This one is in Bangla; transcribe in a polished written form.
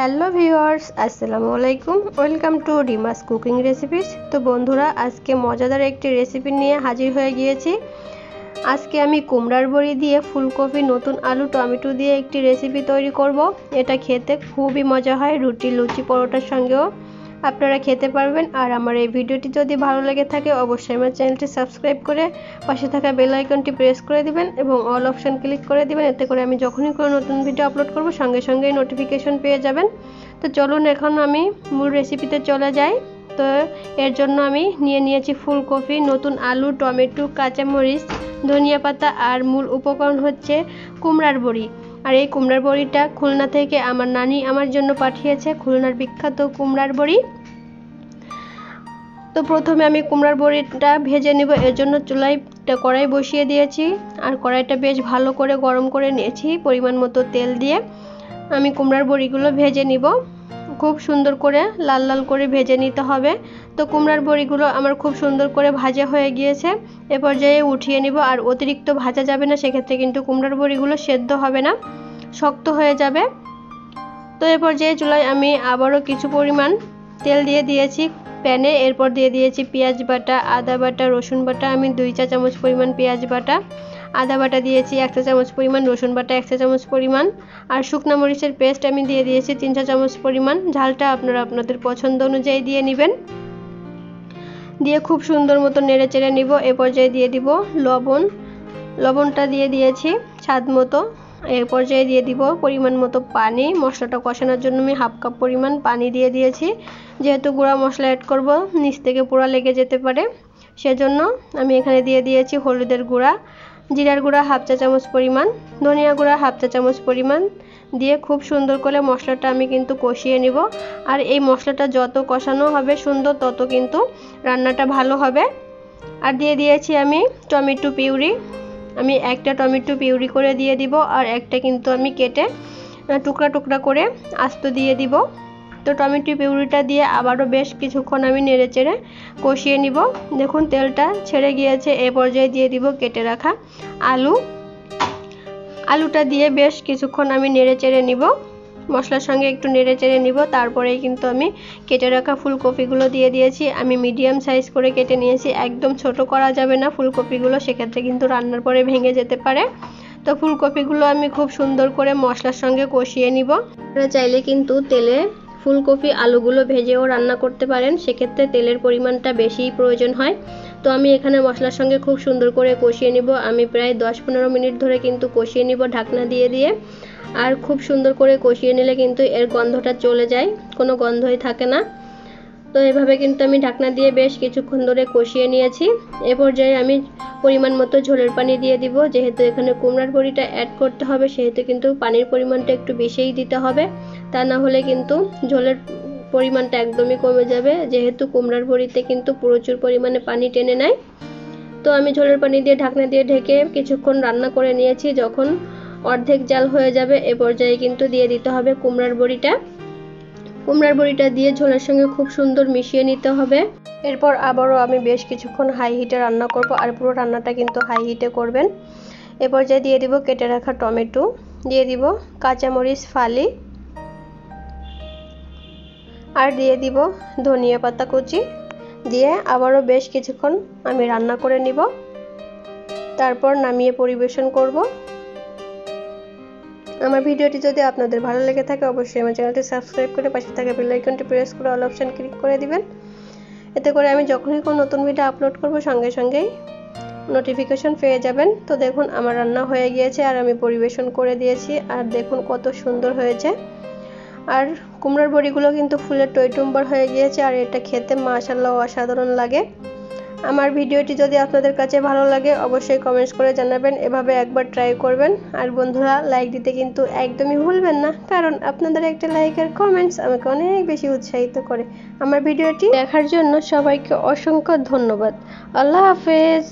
হ্যালো ভিউয়ার্স, আসসালামু আলাইকুম। Welcome to রিমাস cooking recipes. তো বন্ধুরা, আজকে মজাদার একটি রেসিপি নিয়ে হাজির হয়ে গিয়েছি। আজকে আমি কুমড়ার বড়ি দিয়ে ফুলকপি, নতুন আলু, টমেটো দিয়ে একটি রেসিপি তৈরি করব। এটা খেতে খুবই মজা হয়, রুটি, লুচি, পরোটার সঙ্গেও আপনারা খেতে পারবেন। আর আমার এই ভিডিওটি যদি ভালো লেগে থাকে অবশ্যই আমার চ্যানেলটি সাবস্ক্রাইব করে পাশে থাকা বেল আইকনটি প্রেস করে দিবেন এবং অল অপশন ক্লিক করে দিবেন। এতে করে আমি যখনই কোনো নতুন ভিডিও আপলোড করব সঙ্গে সঙ্গেই নোটিফিকেশন পেয়ে যাবেন। তো চলুন এখন আমি মূল রেসিপিতে চলে যাই। তো এর জন্য আমি নিয়েছি ফুলকপি, নতুন আলু, টমেটো, কাঁচামরিচ, ধনিয়া পাতা আর মূল উপকরণ হচ্ছে কুমড়ার বড়ি। আর এই কুমড়ার বড়িটা খুলনা থেকে আমার নানি আমার জন্য পাঠিয়েছে, খুলনার বিখ্যাত কুমড়ার বড়ি। তো প্রথমে আমি কুমড়ার বড়িটা ভেজে নেব। এর জন্য চুলায় কড়াই বসিয়ে দিয়েছি আর কড়াইটা বেশ ভালো করে গরম করে নিয়েছি। পরিমাণ মতো তেল দিয়ে আমি কুমড়ার বড়িগুলো ভেজে নিব। খুব সুন্দর করে লাল লাল করে ভেজে নিতে হবে। তো কুমড়ার বড়িগুলো আমার খুব সুন্দর করে ভাজা হয়ে গিয়েছে। এ পর্যায়ে উঠিয়ে নিব। আর অতিরিক্ত ভাজা যাবে না, সেক্ষেত্রে কিন্তু কুমড়ার বড়িগুলো সেদ্ধ হবে না, শক্ত হয়ে যাবে। তো এ পর্যায়ে চুলায় আমি আবারও কিছু পরিমাণ তেল দিয়ে দিয়েছি প্যানে। এরপর দিয়ে দিয়েছি পেঁয়াজ বাটা, আদা বাটা, রসুন বাটা। আমি 2 চা চামচ পরিমাণ পেঁয়াজ বাটা, আদা বাটা দিয়েছি 1 চা চামচ পরিমাণ, রসুন বাটা 1 চা চামচ পরিমাণ, আর শুকনো মরিচের পেস্ট আমি দিয়ে দিয়েছি 3 চা চামচ পরিমাণ। ঝালটা আপনারা আপনাদের পছন্দ অনুযায়ী দিয়ে নেবেন। দিয়ে খুব সুন্দর মতো নেড়ে চেড়ে নিব। এ পর্যায়ে দিয়ে দিব লবণটা দিয়ে দিয়েছি স্বাদ মতো। এর পর্যায়ে দিয়ে দিব পরিমাণ মতো পানি। মশলাটা কষানোর জন্য আমি 1/2 কাপ পরিমাণ পানি দিয়ে দিয়েছি। যেহেতু গুঁড়া মশলা অ্যাড করব, নিচ থেকে পোড়া লেগে যেতে পারে, সেজন্য আমি এখানে দিয়ে দিয়েছি হলুদের গুঁড়া, জিরার গুঁড়া 1/2 চা চামচ পরিমাণ, ধনিয়া গুঁড়া 1/2 চা চামচ পরিমাণ দিয়ে খুব সুন্দর করে মশলাটা আমি কিন্তু কষিয়ে নিব। আর এই মশলাটা যত কষানো হবে সুন্দর, তত কিন্তু রান্নাটা ভালো হবে। আর দিয়ে দিয়েছি আমি টমেটো পিউরি। আমি একটা টমেটো পিউরি করে দিয়ে দিব, আর একটা কিন্তু আমি কেটে টুকরা টুকরা করে আস্ত দিয়ে দিব। তো টমেটো পিউরিটা দিয়ে আবারও বেশ কিছুক্ষণ আমি নেড়ে চেড়ে কষিয়ে নিব। দেখুন তেলটা ছেড়ে গিয়েছে। এ পর্যায়ে দিয়ে দিব কেটে রাখা আলুটা দিয়ে বেশ কিছুক্ষণ আমি নেড়ে চেড়ে নিব, মশলার সঙ্গে একটু নেড়ে চেড়ে নিব। তারপরেই কিন্তু আমি কেটে রাখা ফুলকপিগুলো দিয়ে দিয়েছি। আমি মিডিয়াম সাইজ করে কেটে নিয়েছি, একদম ছোট করা যাবে না ফুলকপিগুলো, সেক্ষেত্রে কিন্তু রান্নার পরে ভেঙে যেতে পারে। তো ফুলকপিগুলো আমি খুব সুন্দর করে মশলার সঙ্গে কষিয়ে নিব। আপনারা চাইলে কিন্তু তেলে ফুলকপি আলুগুলো ভেজেও রান্না করতে পারেন, সেক্ষেত্রে তেলের পরিমাণটা বেশিই প্রয়োজন হয়। তো আমি এখানে মশলার সঙ্গে খুব সুন্দর করে কষিয়ে নিব। আমি প্রায় 10-15 মিনিট ধরে কিন্তু কষিয়ে নিব ঢাকনা দিয়ে। আর খুব সুন্দর করে কষিয়ে নিলে কিন্তু এর গন্ধটা চলে যায়, কোনো গন্ধই থাকে না। তো এভাবে কিন্তু আমি ঢাকনা দিয়ে বেশ কিছুক্ষণ ধরে কষিয়ে নিয়েছি। এ পর্যায়ে আমি পরিমাণ মতো ঝোলের পানি দিয়ে দিব। যেহেতু এখানে কুমড়ার বড়িটা অ্যাড করতে হবে, সেহেতু কিন্তু পানির পরিমাণটা একটু বেশিই দিতে হবে, তা না হলে কিন্তু ঝোলের পরিমাণটা একদমই কমে যাবে। যেহেতু কুমড়ার বড়িতে কিন্তু প্রচুর পরিমাণে পানি টেনে নেয়। তো আমি ঝোলের পানি দিয়ে ঢাকনা দিয়ে ঢেকে কিছুক্ষণ রান্না করে নিয়েছি। যখন অর্ধেক জাল হয়ে যাবে, এ পর্যায়ে কিন্তু দিয়ে দিতে হবে কুমড়ার বড়িটা দিয়ে ঝোলের সঙ্গে খুব সুন্দর মিশিয়ে নিতে হবে। এরপর আবারও আমি বেশ কিছুক্ষণ হাই হিটে রান্না করব, আর পুরো রান্নাটা কিন্তু হাই হিটে করবেন। এ পর্যায়ে দিয়ে দিব কেটে রাখা টমেটো, দিয়ে দিব কাঁচামরিচ ফালি, আর দিয়ে দিব ধনিয়া পাতা কুচি, দিয়ে আবারও বেশ কিছুক্ষণ আমি রান্না করে নিব। তারপর নামিয়ে পরিবেশন করব। আমার ভিডিওটি যদি আপনাদের ভালো লেগে থাকে অবশ্যই আমার চ্যানেলটি সাবস্ক্রাইব করে পাশে থাকা বেল আইকনটি প্রেস করে অল অপশন ক্লিক করে দিবেন। এতে করে আমি যখনই কোনো নতুন ভিডিও আপলোড করব সঙ্গে সঙ্গেই নোটিফিকেশন পেয়ে যাবেন। তো দেখুন আমার রান্না হয়ে গিয়েছে আর আমি পরিবেশন করে দিয়েছি। আর দেখুন কত সুন্দর হয়েছে। আর কুমড়ার বড়িগুলো কিন্তু ফুলের টইটুম্বর হয়ে গিয়েছে, আর এটা খেতে মাশাআল্লাহ অসাধারণ লাগে। আমার ভিডিওটি যদি আপনাদের কাছে ভালো লাগে অবশ্যই কমেন্টস করে জানাবেন, এভাবে একবার ট্রাই করবেন। আর বন্ধুরা, লাইক দিতে কিন্তু একদমই ভুলবেন না, কারণ আপনাদের একটা লাইক আর কমেন্টস আমাকে অনেক বেশি উৎসাহিত করে। আমার ভিডিওটি দেখার জন্য সবাইকে অসংখ্য ধন্যবাদ। আল্লাহ হাফেজ।